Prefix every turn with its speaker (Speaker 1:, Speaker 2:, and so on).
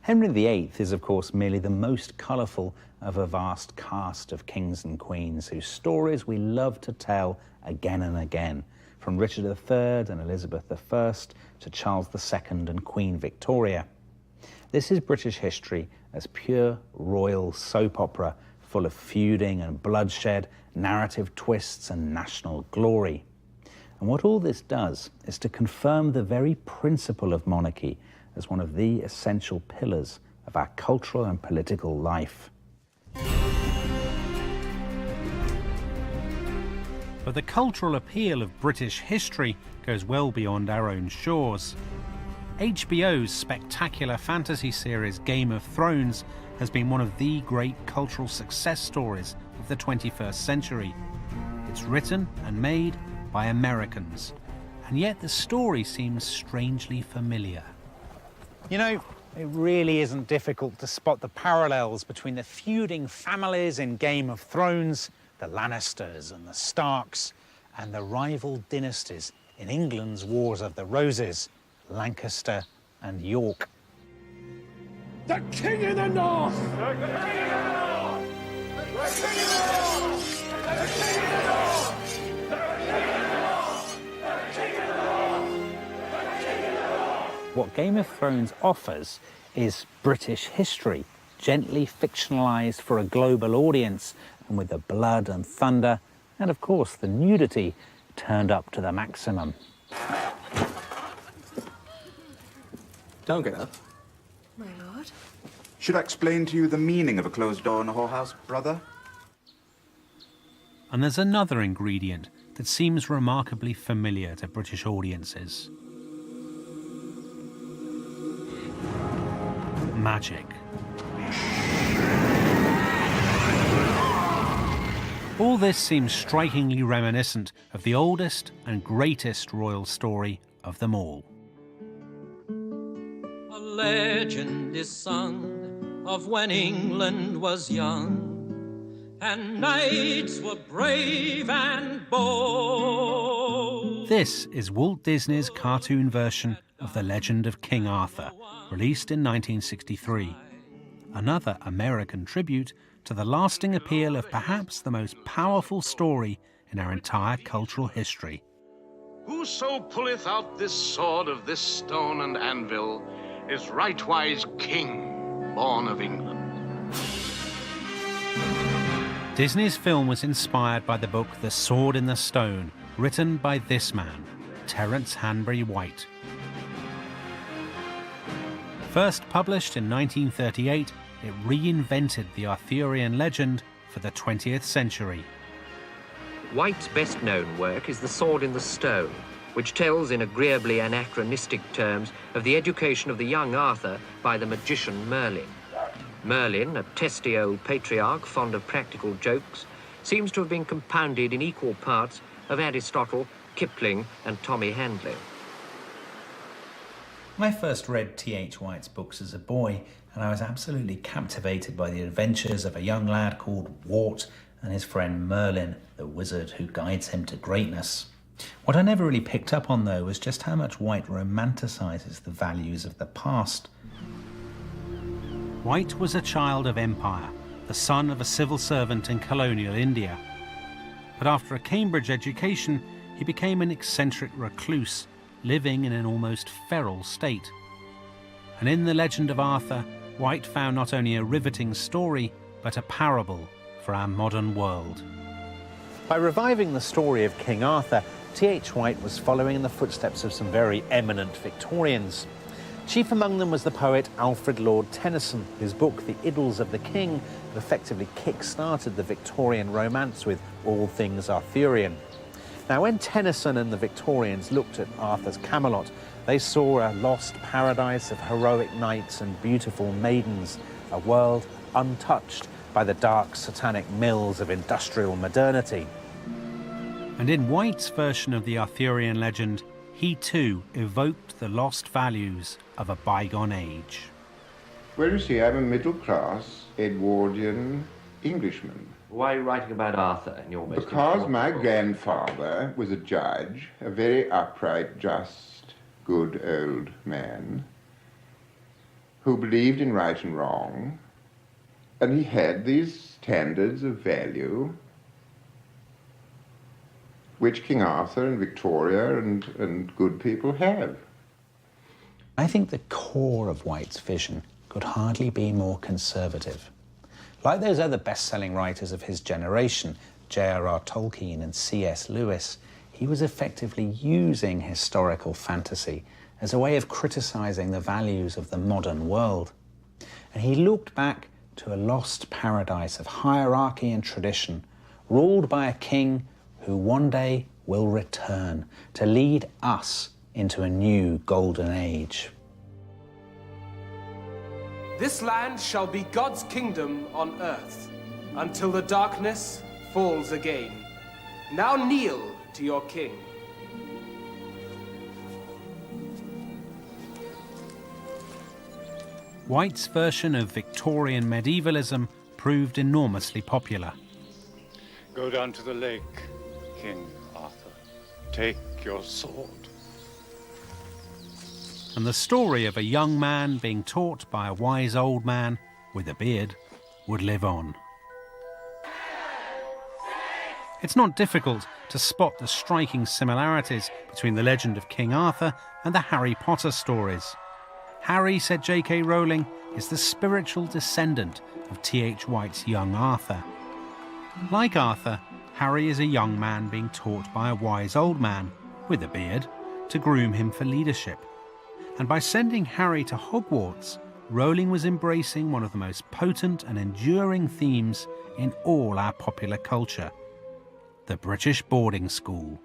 Speaker 1: Henry VIII is, of course, merely the most colourful of a vast cast of kings and queens whose stories we love to tell again and again, from Richard III and Elizabeth I to Charles II and Queen Victoria. This is British history as pure royal soap opera, full of feuding and bloodshed, narrative twists and national glory. And what all this does is to confirm the very principle of monarchy as one of the essential pillars of our cultural and political life.
Speaker 2: But the cultural appeal of British history goes well beyond our own shores. HBO's spectacular fantasy series Game of Thrones has been one of the great cultural success stories of the 21st century. It's written and made by Americans, and yet the story seems strangely familiar.
Speaker 1: You know, it really isn't difficult to spot the parallels between the feuding families in Game of Thrones, the Lannisters and the Starks, and the rival dynasties in England's Wars of the Roses, Lancaster and York.
Speaker 3: The King in the North! The King in the North! The King in the North! The King in the North! The King in the North! The King in the North! The King in the North!
Speaker 1: What Game of Thrones offers is British history, gently fictionalised for a global audience, and with the blood and thunder, and of course the nudity, turned up to the maximum.
Speaker 4: Don't get up.
Speaker 5: My lord?
Speaker 6: Should I explain to you the meaning of a closed door in a whorehouse, brother?
Speaker 2: And there's another ingredient that seems remarkably familiar to British audiences. Magic. All this seems strikingly reminiscent of the oldest and greatest royal story of them all.
Speaker 7: A legend is sung of when England was young, and knights were brave and bold.
Speaker 2: This is Walt Disney's cartoon version of The Legend of King Arthur, released in 1963. Another American tribute to the lasting appeal of perhaps the most powerful story in our entire cultural history.
Speaker 8: Whoso pulleth out this sword of this stone and anvil is rightwise king, born of England.
Speaker 2: Disney's film was inspired by the book The Sword in the Stone, written by this man, Terence Hanbury White. First published in 1938, it reinvented the Arthurian legend for the 20th century.
Speaker 9: White's best-known work is The Sword in the Stone, which tells in agreeably anachronistic terms of the education of the young Arthur by the magician Merlin. Merlin, a testy old patriarch fond of practical jokes, seems to have been compounded in equal parts of Aristotle, Kipling and Tommy Handley.
Speaker 1: I first read T.H. White's books as a boy, and I was absolutely captivated by the adventures of a young lad called Wart and his friend Merlin, the wizard who guides him to greatness. What I never really picked up on, though, was just how much White romanticises the values of the past.
Speaker 2: White was a child of empire, the son of a civil servant in colonial India. But after a Cambridge education, he became an eccentric recluse, living in an almost feral state. And in The Legend of Arthur, White found not only a riveting story, but a parable for our modern world.
Speaker 1: By reviving the story of King Arthur, T.H. White was following in the footsteps of some very eminent Victorians. Chief among them was the poet Alfred Lord Tennyson, whose book The Idylls of the King effectively kick-started the Victorian romance with all things Arthurian. Now, when Tennyson and the Victorians looked at Arthur's Camelot, they saw a lost paradise of heroic knights and beautiful maidens, a world untouched by the dark satanic mills of industrial modernity.
Speaker 2: And in White's version of the Arthurian legend, he too evoked the lost values of a bygone age.
Speaker 10: Well, you see, I'm a middle-class Edwardian Englishman.
Speaker 4: Why are you writing about Arthur in your most
Speaker 10: Because my grandfather was a judge, a very upright, just, good old man. who believed in right and wrong, and he had these standards of value which King Arthur and Victoria and good people have.
Speaker 1: I think the core of White's vision could hardly be more conservative. Like those other best-selling writers of his generation, J.R.R. Tolkien and C.S. Lewis, he was effectively using historical fantasy as a way of criticising the values of the modern world. And he looked back to a lost paradise of hierarchy and tradition, ruled by a king who one day will return to lead us into a new golden age.
Speaker 5: This land shall be God's kingdom on earth, until the darkness falls again. Now kneel to your king.
Speaker 2: White's version of Victorian medievalism proved enormously popular.
Speaker 11: Go down to the lake, King Arthur. Take your sword.
Speaker 2: And the story of a young man being taught by a wise old man with a beard would live on. It's not difficult to spot the striking similarities between the legend of King Arthur and the Harry Potter stories. Harry, said J.K. Rowling, is the spiritual descendant of T.H. White's young Arthur. Like Arthur, Harry is a young man being taught by a wise old man, with a beard, to groom him for leadership. And by sending Harry to Hogwarts, Rowling was embracing one of the most potent and enduring themes in all our popular culture: the British boarding school.